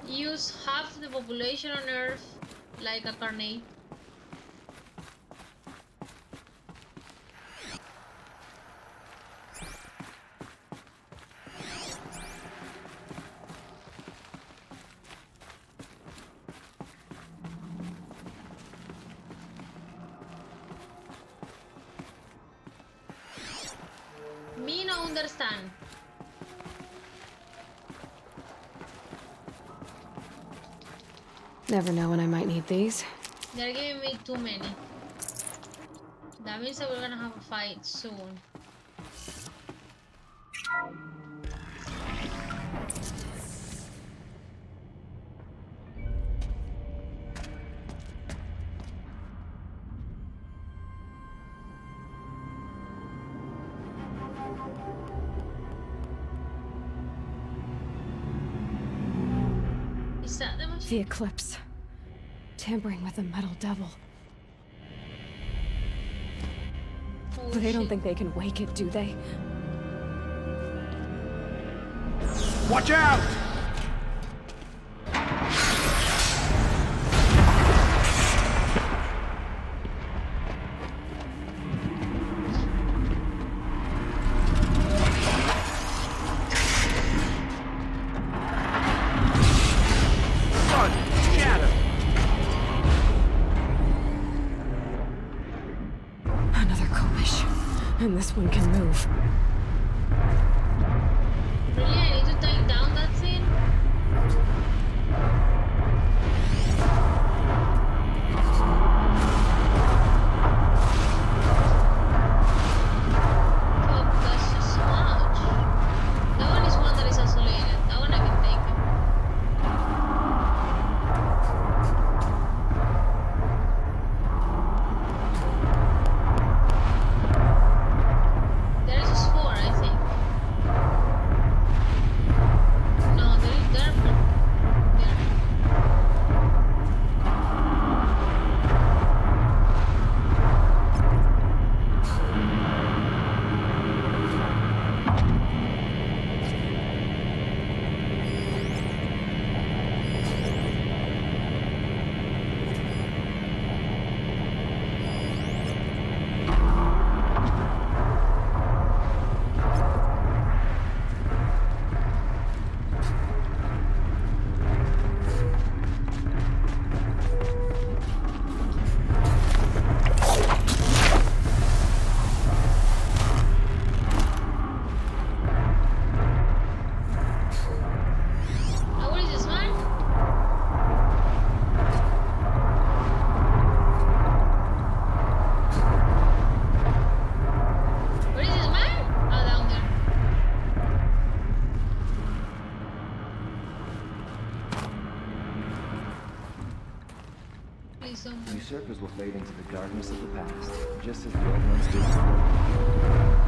Use half the population on Earth like a carnage. Me no understand. Never know when I might need these. They're giving me too many. That means that we're gonna have a fight soon. Is that the machine? The eclipse. Tampering with the metal devil. Oh, But they don't shit. think they can wake it, do they? Watch out! Sun, shadow. Another Kobish. And this one can move. Really? I need to take down that thing? Fuck, that's just so much. That one is one that is isolated. That one I can take it. There is just four, I think. No, there are more. There. Oh, what is this one? What is this one? Oh, down there. Please don't move. Usurpers will fade into the darkness of the past, just as the old ones did before.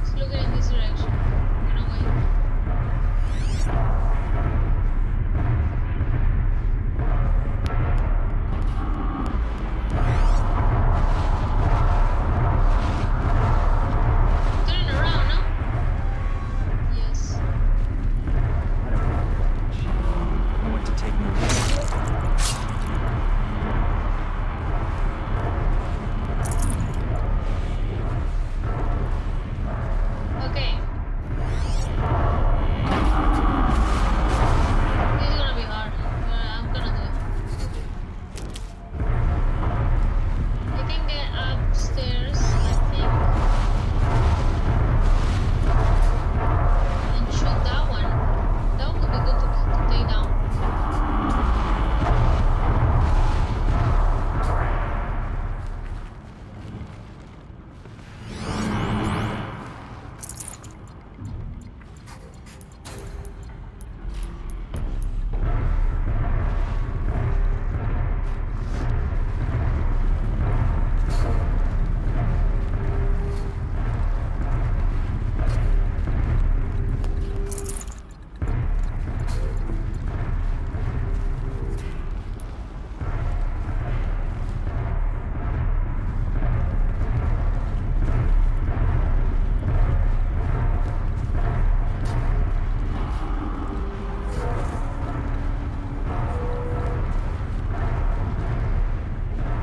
It's looking in this direction. I'm gonna wait. Turning around, no? Yes. I don't want much. I want to take my risk.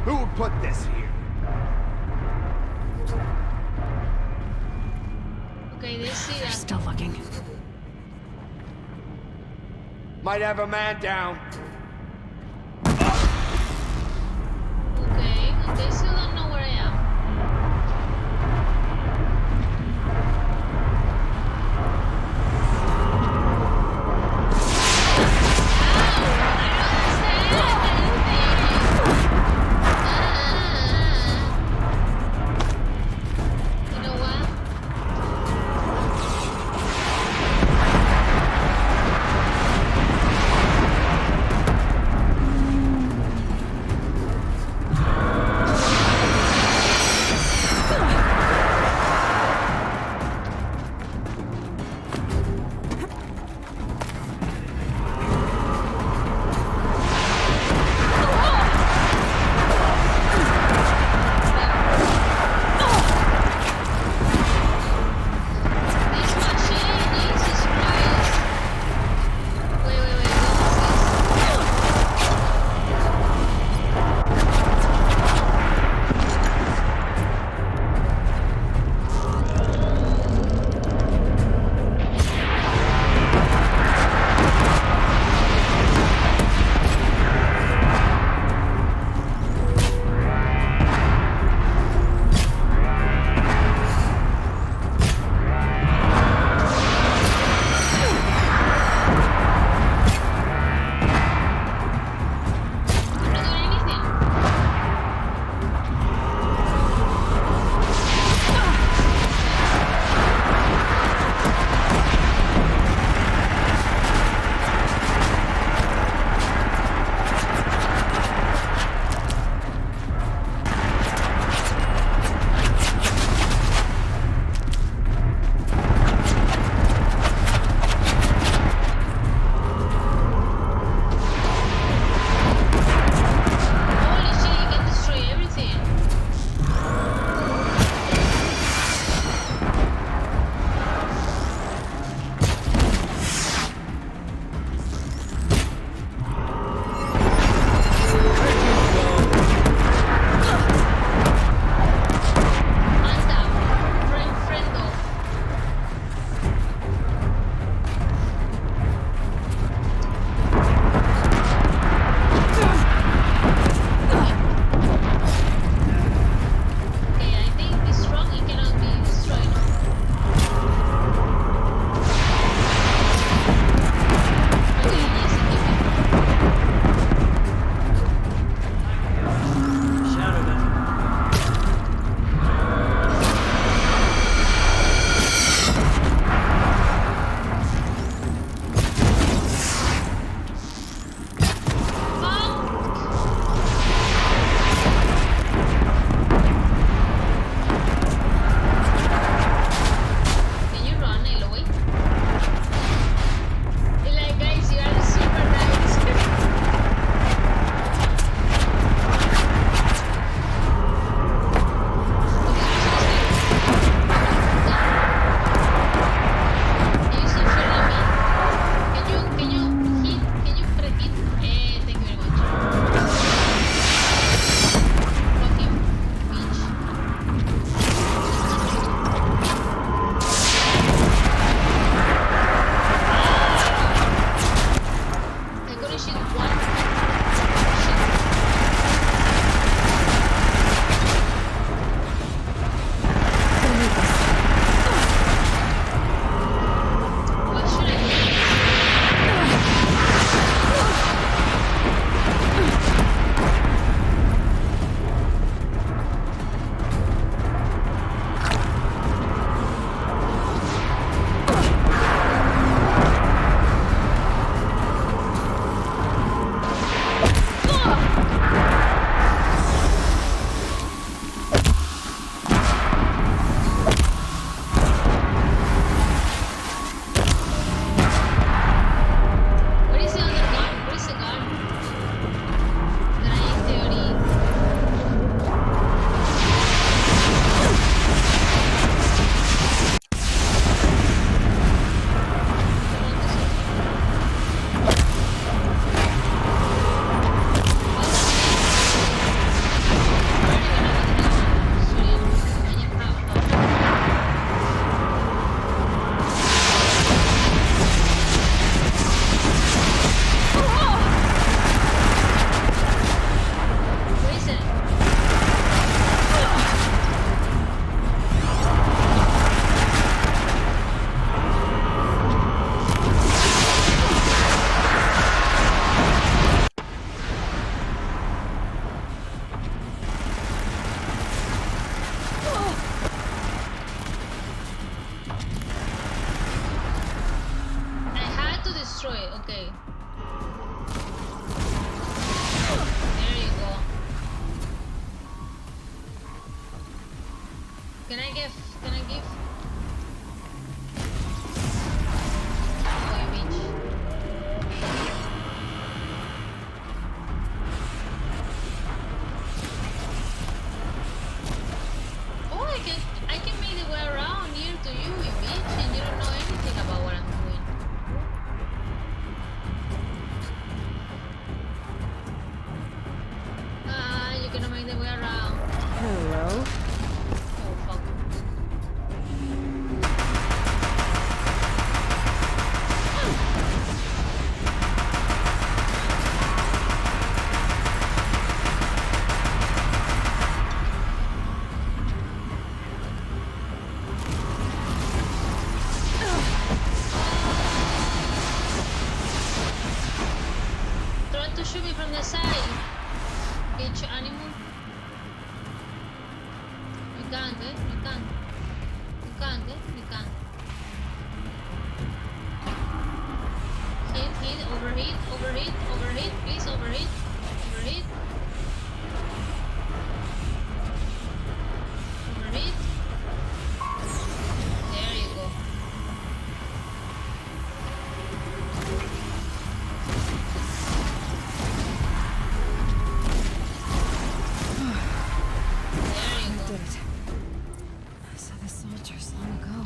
Who would put this here? Okay, they see They're that. still looking. Might have a man down. Okay, they still don't know where I am. You know what? Can I give? Can I give? Oh, you bitch. Oh, I can make the way around here to you, you bitch, and you don't know anything about what I'm doing. Ah, you cannot make the way around. Hello? Oh fuck. Try to shoot me from the side, bitch animal. You can't, eh? You can't. You can't, eh? You can't. Hit, overheat, overheat, overheat, please, overheat, overheat. Overheat. There you go. There you go. Did it. I saw the soldiers long ago.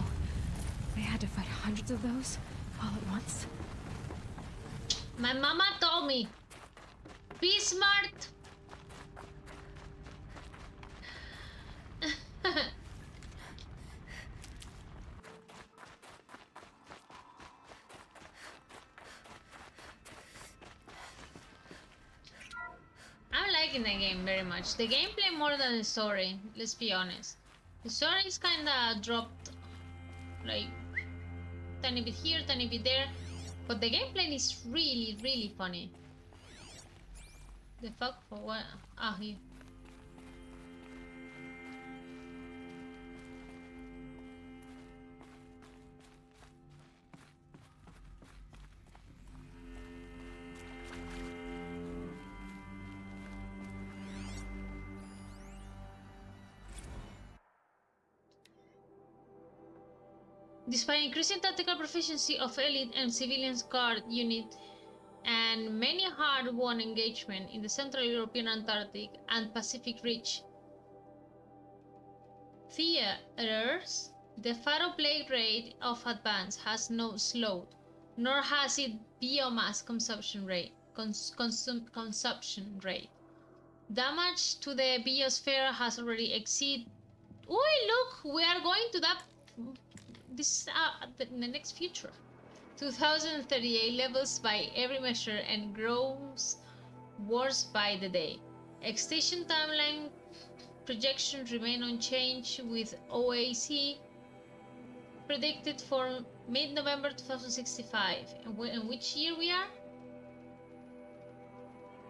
They had to fight hundreds of those all at once. My mama told me, be smart. I'm liking the game very much. The gameplay more than the story, let's be honest. The story is kinda dropped, like, tiny bit here, tiny bit there. But the gameplay is really, really funny. The fuck for what? Ah, here. Despite increasing tactical proficiency of elite and civilians guard unit and many hard-won engagement in the Central European Antarctic and Pacific Ridge theaters, the Faro plague rate of advance has not slowed, nor has its biomass consumption rate. Damage to the biosphere has already exceeded. Oh, look, we are going to that. This in the next future. 2038 levels by every measure and grows worse by the day. Extinction timeline projections remain unchanged, with OAC predicted for mid-November 2065. And which year we are?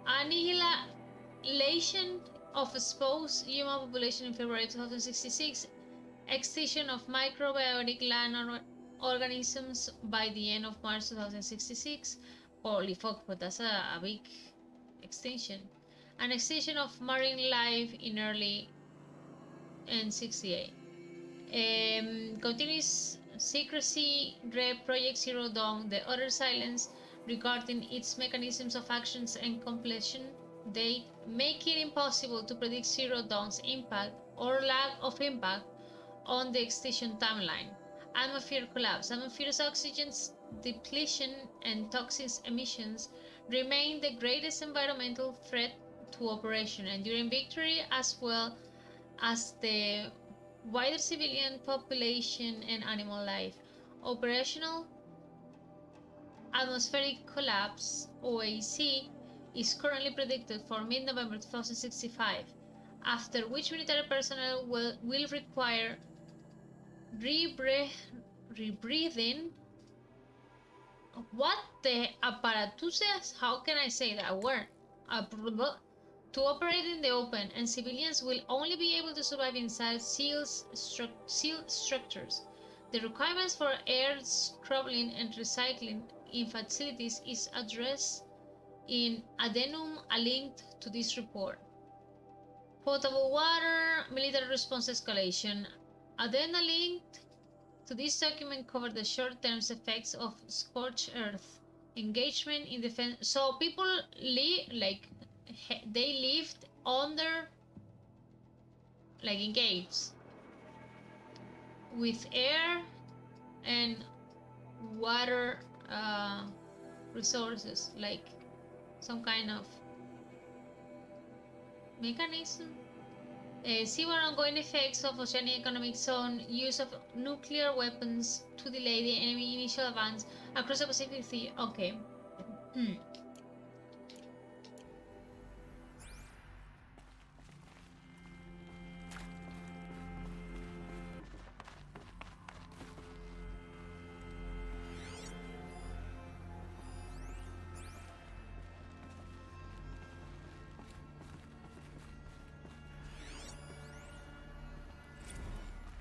Annihilation of exposed human population in February 2066. Extinction of microbiotic land organisms by the end of March 2066. Holy fuck, but that's a big extinction. An extinction of marine life in early N68. Continuous secrecy, Project Zero Dawn, the utter silence regarding its mechanisms of actions and completion date make it impossible to predict Zero Dawn's impact or lack of impact on the extinction timeline. Atmosphere collapse. Atmosphere's oxygen depletion and toxic emissions remain the greatest environmental threat to operation and during victory, as well as the wider civilian population and animal life. Operational atmospheric collapse (OAC) is currently predicted for mid-November 2065, after which military personnel will require rebreathing. What the apparatuses? How can I say that word? To operate in the open, and civilians will only be able to survive inside sealed structures. The requirements for air scrubbing and recycling in facilities is addressed in addendum linked to this report. Potable water, military response escalation. Addenda linked to this document covered the short-term effects of scorched earth, engagement in defense. So people they lived under, like in caves, with air and water resources, like some kind of mechanism. Severe ongoing effects of oceanic economic zone, use of nuclear weapons to delay the enemy initial advance across the Pacific Sea. Okay.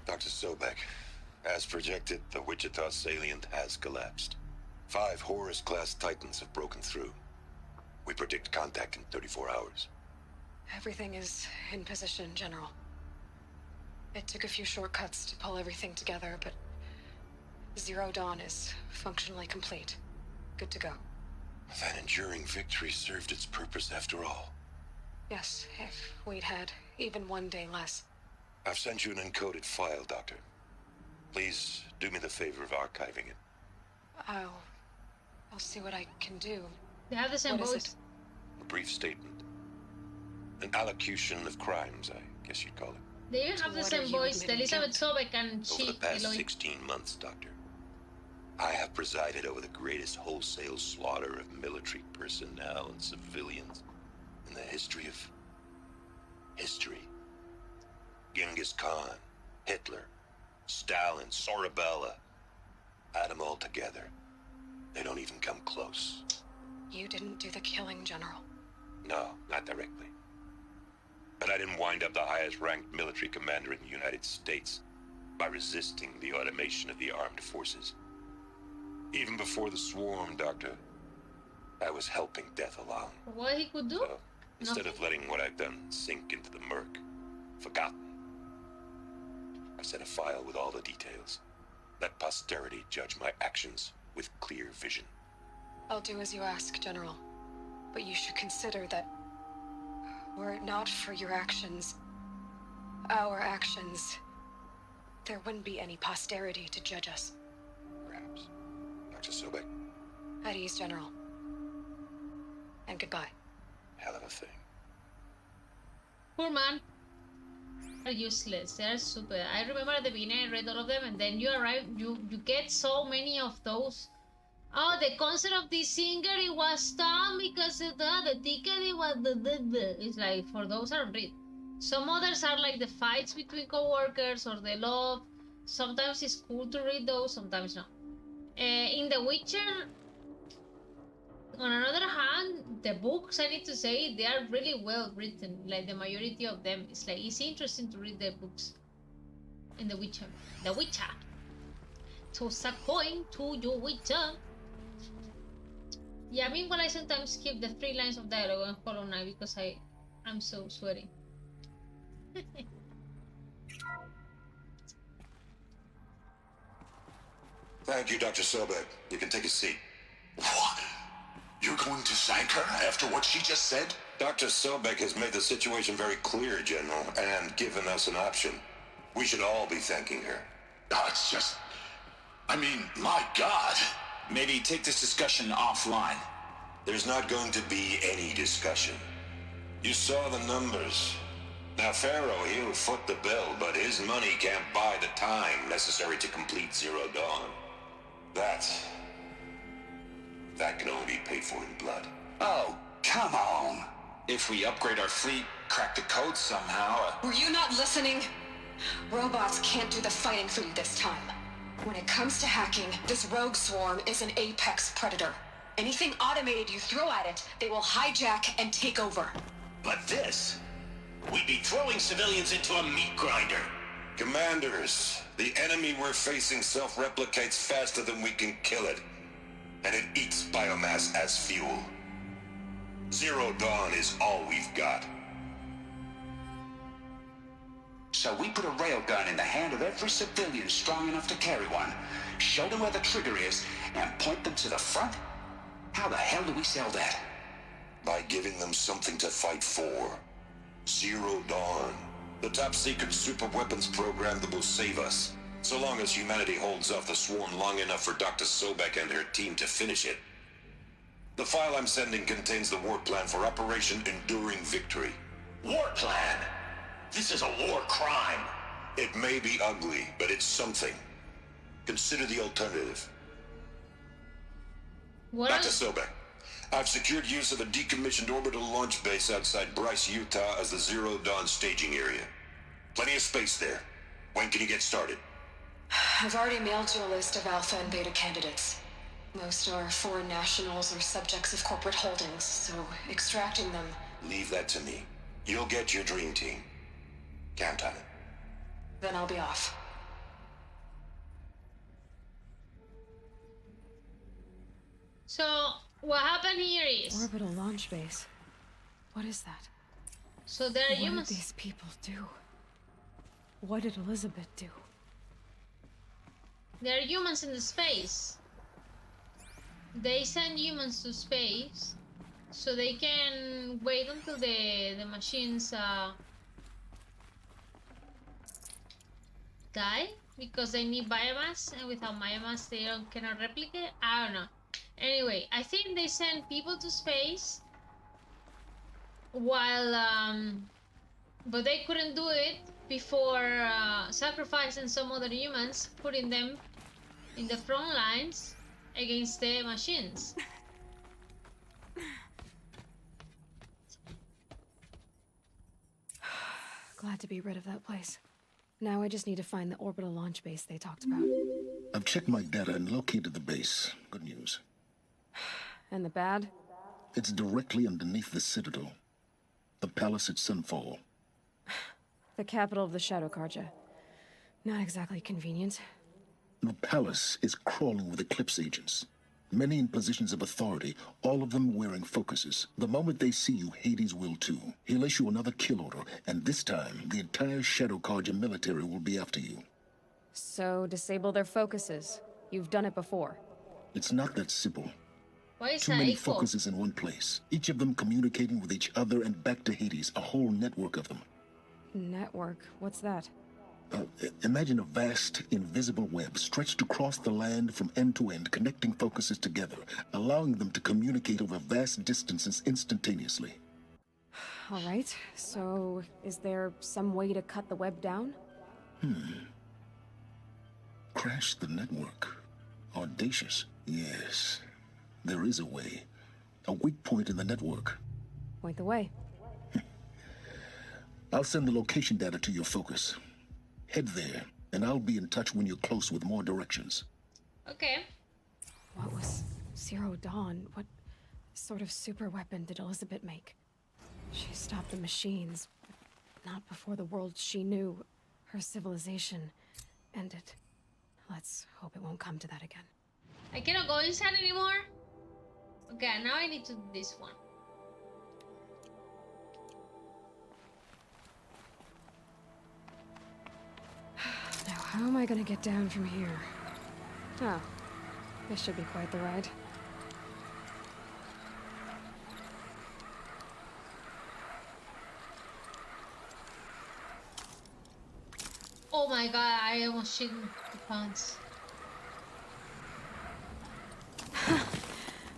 Dr. Sobek, as projected, the Wichita salient has collapsed. 5 Horus-class Titans have broken through. We predict contact in 34 hours. Everything is in position, General. It took a few shortcuts to pull everything together, but Zero Dawn is functionally complete. Good to go. That enduring victory served its purpose after all. Yes, if we'd had even one day less. I've sent you an encoded file, Doctor. Please do me the favor of archiving it. I'll see what I can do. They have the same What is voice. it? A brief statement. An allocution of crimes, I guess you'd call it. They even have the What same are you voice. The admitting Elizabeth Sobek and Over she, the past Eloy. 16 months, Doctor, I have presided over the greatest wholesale slaughter of military personnel and civilians in the history of history. Genghis Khan, Hitler, Stalin, Sorabella. Add them all together. They don't even come close. You didn't do the killing, General. No, not directly. But I didn't wind up the highest ranked military commander in the United States by resisting the automation of the armed forces. Even before the swarm, Doctor, I was helping death along. What he could do? So, instead Nothing. of letting what I've done sink into the murk, forgotten, I set a file with all the details. Let posterity judge my actions with clear vision. I'll do as you ask, General. But you should consider that were it not for your actions, our actions, there wouldn't be any posterity to judge us. Perhaps. Dr. Sobek, At ease, General. And goodbye. hell of a thing. Poor man. Are useless. They are super. I remember at the beginning I read all of them, and then you arrive, you get so many of those. Oh, the concert of this singer, it was done because the ticket, it was it's like, for those I don't read. Some others are like the fights between co-workers or the love. Sometimes it's cool to read those, sometimes not. In The Witcher, on another hand, the books, I need to say, they are really well written. Like the majority of them, it's like it's interesting to read the books in The Witcher. The Witcher. Toss a coin to your Witcher. Yeah, meanwhile I sometimes skip the 3 lines of dialogue on Hollow Knight because I'm so sweaty. Thank you, Dr. Sobek. You can take a seat. What? You're going to thank her after what she just said? Dr. Sobek has made the situation very clear, General, and given us an option. We should all be thanking her. Oh, it's just... I mean, my God. Maybe take this discussion offline. There's not going to be any discussion. You saw the numbers. Now, Pharaoh, he'll foot the bill, but his money can't buy the time necessary to complete Zero Dawn. That can only be paid for in blood. Oh, come on. If we upgrade our fleet, crack the code somehow, Were you not listening? Robots can't do the fighting for you this time. When it comes to hacking, this rogue swarm is an apex predator. Anything automated you throw at it, they will hijack and take over. But this... We'd be throwing civilians into a meat grinder. Commanders, the enemy we're facing self-replicates faster than we can kill it. And it eats biomass as fuel. Zero Dawn is all we've got. So we put a railgun in the hand of every civilian strong enough to carry one, show them where the trigger is, and point them to the front? How the hell do we sell that? By giving them something to fight for. Zero Dawn. The top-secret super-weapons program that will save us. So long as humanity holds off the Swarm long enough for Dr. Sobek and her team to finish it. The file I'm sending contains the war plan for Operation Enduring Victory. War plan? This is a war crime. It may be ugly, but it's something. Consider the alternative. What Dr. else? Sobek, I've secured use of a decommissioned orbital launch base outside Bryce, Utah as the Zero Dawn staging area. Plenty of space there. When can you get started? I've already mailed you a list of Alpha and Beta candidates. Most are foreign nationals or subjects of corporate holdings, so extracting them... Leave that to me. You'll get your dream team. Count on it. Then I'll be off. So what happened here is, Orbital launch base. What is that? so there are What did humans. these people do? What did Elizabeth do? There are humans in the space. They send humans to space so they can wait until the machines die because they need biomass, and without biomass they cannot replicate. I don't know. Anyway, I think they send people to space while but they couldn't do it before sacrificing some other humans, putting them in the front lines against the machines. Glad to be rid of that place. Now I just need to find the orbital launch base they talked about. I've checked my data and located the base. Good news. And the bad? It's directly underneath the Citadel. The palace at Sunfall. The capital of the Shadow Carja. Not exactly convenient. The palace is crawling with Eclipse agents. Many in positions of authority, all of them wearing focuses. The moment they see you, Hades will too. He'll issue another kill order, and this time, the entire Shadow Carja military will be after you. So disable their focuses. You've done it before. It's not that simple. Why is Too that many equal? focuses in one place. Each of them communicating with each other and back to Hades, a whole network of them. Network? What's that? Imagine a vast, invisible web stretched across the land from end to end, connecting focuses together, allowing them to communicate over vast distances instantaneously. All right, so is there some way to cut the web down? Crash the network. Audacious. Yes, there is a way. A weak point in the network. Point the way. I'll send the location data to your focus. Head there, and I'll be in touch when you're close with more directions. Okay. What was Zero Dawn? What sort of super weapon did Elizabeth make? She stopped the machines, but not before the world she knew, her civilization, ended. Let's hope it won't come to that again. I cannot go inside anymore. Okay, now I need to do this one. Now, how am I gonna get down from here? Oh, this should be quite the ride. Oh my god, I almost shit the pants.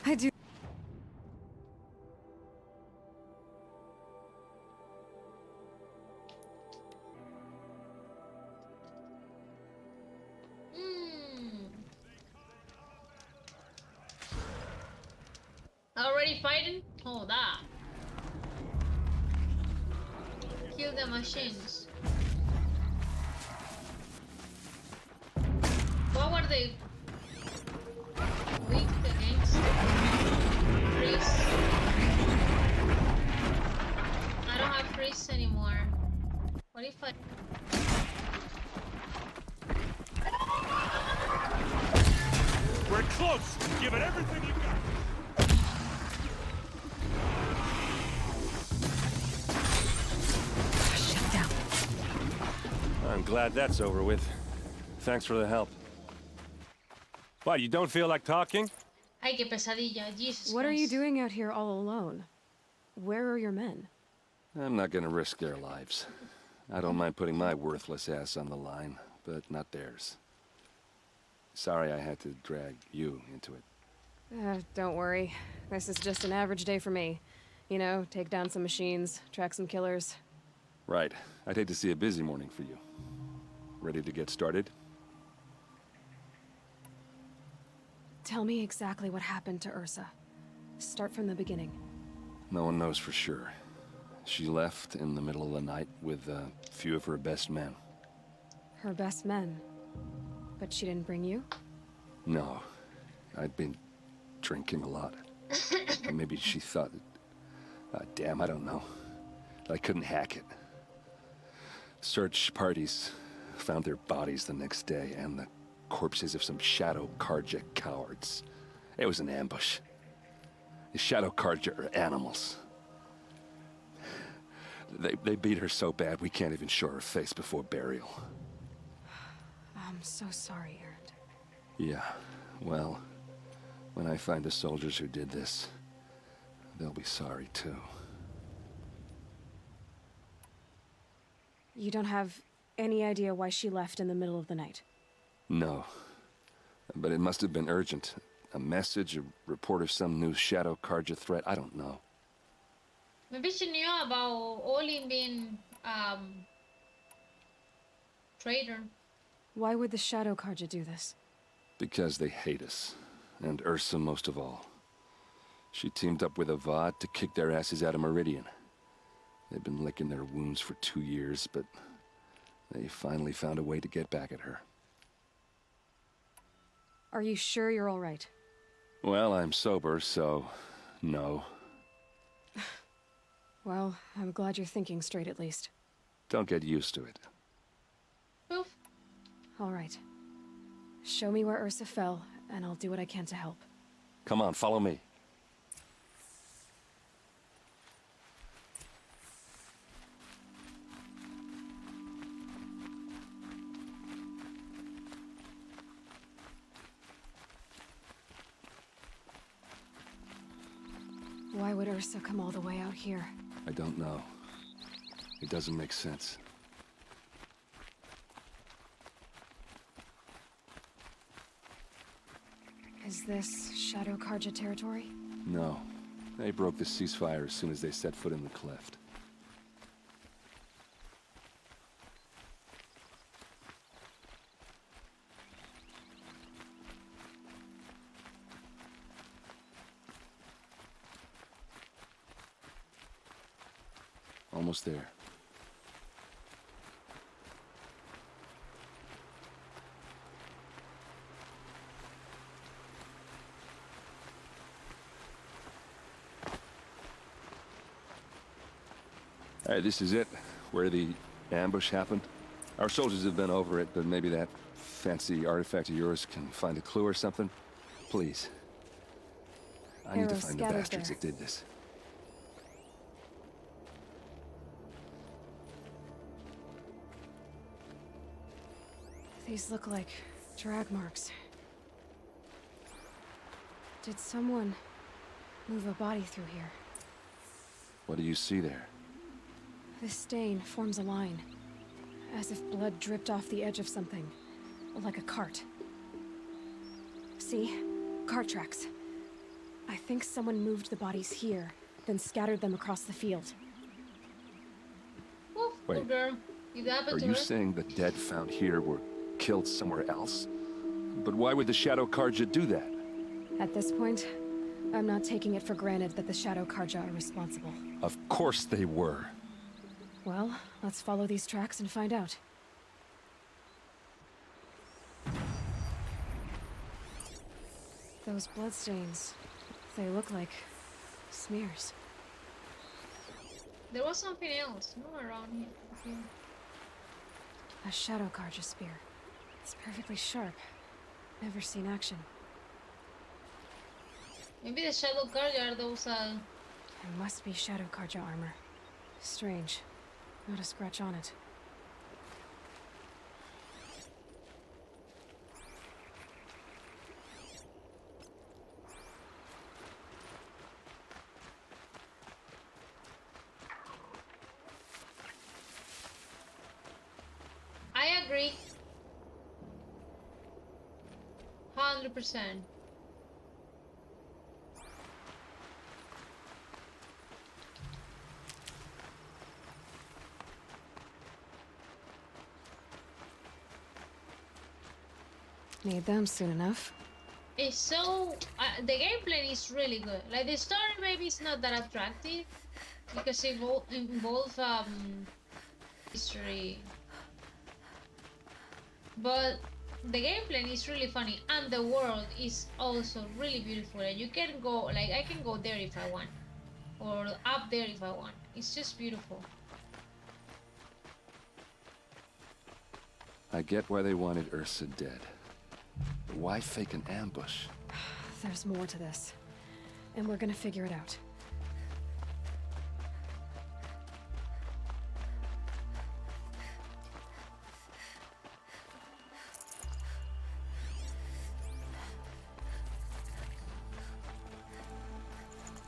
I do. Already fighting? Hold up. Kill the machines. What were they weak against? Freeze. I don't have freeze anymore. What if I... We're close. Give it everything you got. Shut down. I'm glad that's over with. Thanks for the help. What, you don't feel like talking? Ay, qué pesadilla. Jesus What are you Christ. doing out here all alone? Where are your men? I'm not gonna risk their lives. I don't mind putting my worthless ass on the line, but not theirs. Sorry I had to drag you into it. Don't worry. This is just an average day for me. You know, take down some machines, track some killers. Right. I'd hate to see a busy morning for you. Ready to get started? Tell me exactly what happened to Ursa. Start from the beginning. No one knows for sure. She left in the middle of the night with a few of her best men. Her best men? But she didn't bring you? No. I'd been drinking a lot. Maybe she thought... damn, I don't know. I couldn't hack it. Search parties found their bodies the next day and the corpses of some Shadow Karja cowards. It was an ambush. The Shadow Karja are animals. They beat her so bad we can't even show her face before burial. I'm so sorry, Erend. Yeah, well, when I find the soldiers who did this, they'll be sorry too. You don't have any idea why she left in the middle of the night? No. But it must have been urgent. A message, a report of some new Shadow Karja threat, I don't know. Maybe she knew about Olin being traitor. Why would the Shadow Karja do this? Because they hate us. And Ursa most of all. She teamed up with Avad to kick their asses out of Meridian. They've been licking their wounds for 2 years, but they finally found a way to get back at her. Are you sure you're all right? Well, I'm sober, so no. Well, I'm glad you're thinking straight at least. Don't get used to it. Oof. All right. Show me where Ursa fell, and I'll do what I can to help. Come on, follow me. Why would Ursa come all the way out here? I don't know. It doesn't make sense. Is this Shadow Karja territory? No. They broke the ceasefire as soon as they set foot in the cleft. Almost there. All right, this is it, where the ambush happened. Our soldiers have been over it, but maybe that fancy artifact of yours can find a clue or something? Please. I need to Arrows find the scattered bastards there. that did this. These look like drag marks. Did someone move a body through here? What do you see there? This stain forms a line, as if blood dripped off the edge of something, like a cart. See? Cart tracks. I think someone moved the bodies here, then scattered them across the field. Oof, Wait. poor girl. Did that happen Are to you her? saying the dead found here were killed somewhere else? But why would the Shadow Karja do that? At this point, I'm not taking it for granted that the Shadow Karja are responsible. Of course they were. Well, let's follow these tracks and find out. Those bloodstains, they look like smears. There was something else, no, around here. Okay. A Shadow Karja spear. It's perfectly sharp. Never seen action. Maybe the Shadow Karja are those, It must be Shadow Karja armor. Strange. Not a scratch on it. agree. 100%. Need them soon enough. It's so the gameplay is really good. Like the story maybe is not that attractive because it involves history, but the gameplay is really funny and the world is also really beautiful. And you can go, like I can go there if I want, or up there if I want. It's just beautiful. I get why they wanted Ursa dead. But why fake an ambush? There's more to this, and we're gonna figure it out.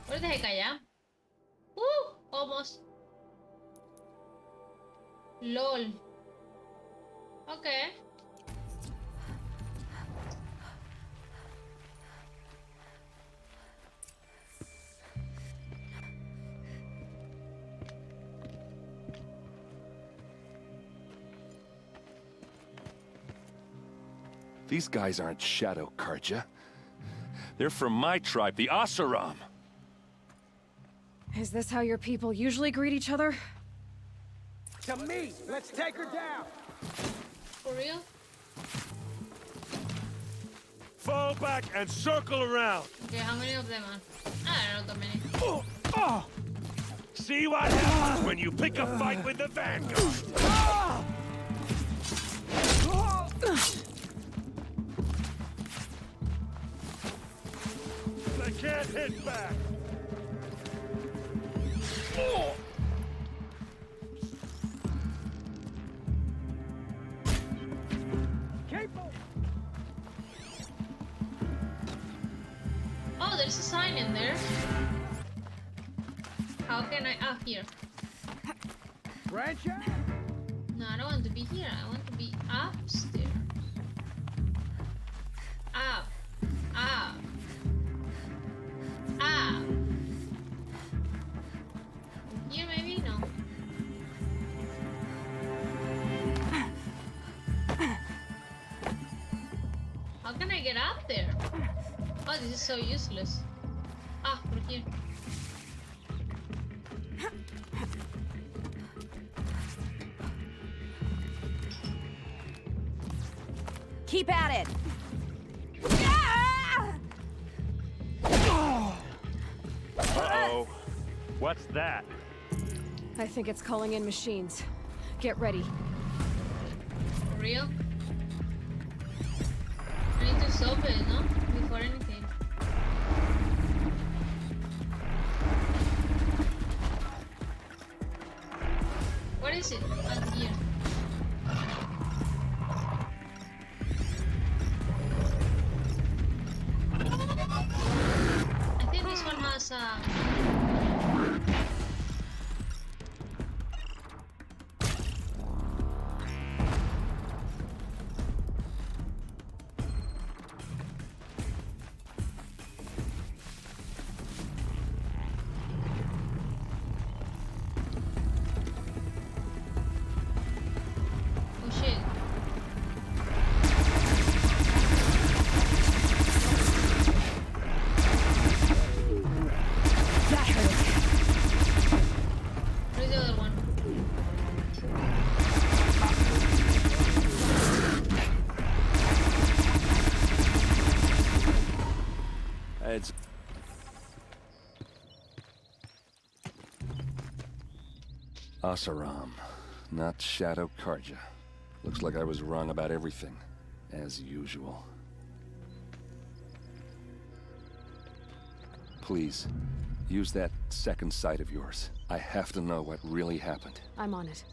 Where the heck I am? Woo! Almost. LOL. Okay. These guys aren't Shadow Karja. They're from my tribe, the Asaram. Is this how your people usually greet each other? To me! Let's take her down! For real? Fall back and circle around. Okay, how many of them are? I don't know that many. See what happens when you pick a fight with the Vanguard. They can't hit back. Oh, there's a sign in there. How can I... Ah, here. Branch out! No, I don't want to be here. I want to be upstairs. Up. Up. Up. Here, maybe? No. How can I get up there? Oh, this is so useless. Ah, por here. Keep at it! Uh-oh. What's that? I think it's calling in machines. Get ready. For real? I need to stop it, no? Before anything. What is it? Out here. I think this one has oh shit. That hurt. Where's the other one? It's... Asaram, not Shadow Karja. Looks like I was wrong about everything, as usual. Please, use that second sight of yours. I have to know what really happened. I'm on it.